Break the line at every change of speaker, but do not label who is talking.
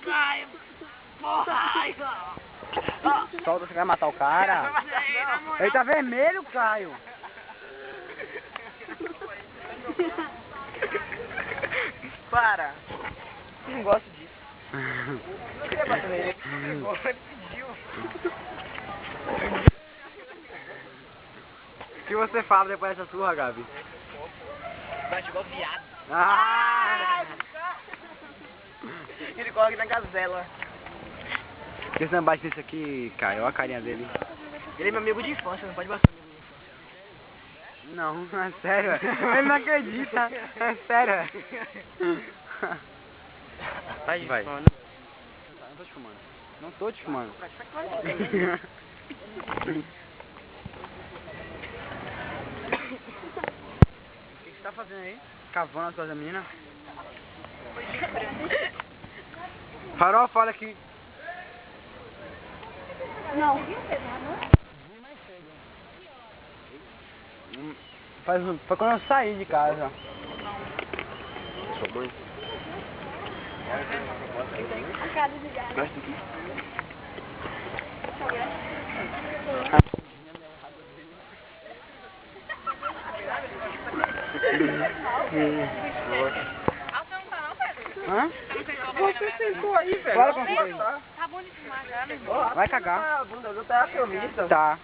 Caio. Porra!
Solta, você vai matar o cara. Ele tá vermelho, Caio.
Para! Eu não gosto disso. Não queria bater nele. Ele pediu.
O que você fala depois dessa surra, Gabi?
Bate igual viado.
Ah!
Ele corre na gazela.
Por que você não bate nesse aqui, Caio? Olha a carinha dele.
Ele é meu amigo de infância, não pode bater amigo de infância.
Não, é sério. Ele não acredita. É sério.
Tá de
Vai.
fone.
Não tô te filmando. Não tô te filmando. O que você tá fazendo aí? Cavando as coisas da menina? Farofa, olha aqui.
Não.
Foi quando eu saí de casa.
Sua mãe.
A casa de gato.
Gosta aqui?
Hã?
Você sentou aí, velho.
Bora, Confuso.
Tá bom de filmar já, né?
Vai cagar.
A bunda do tá filmista.
Tá.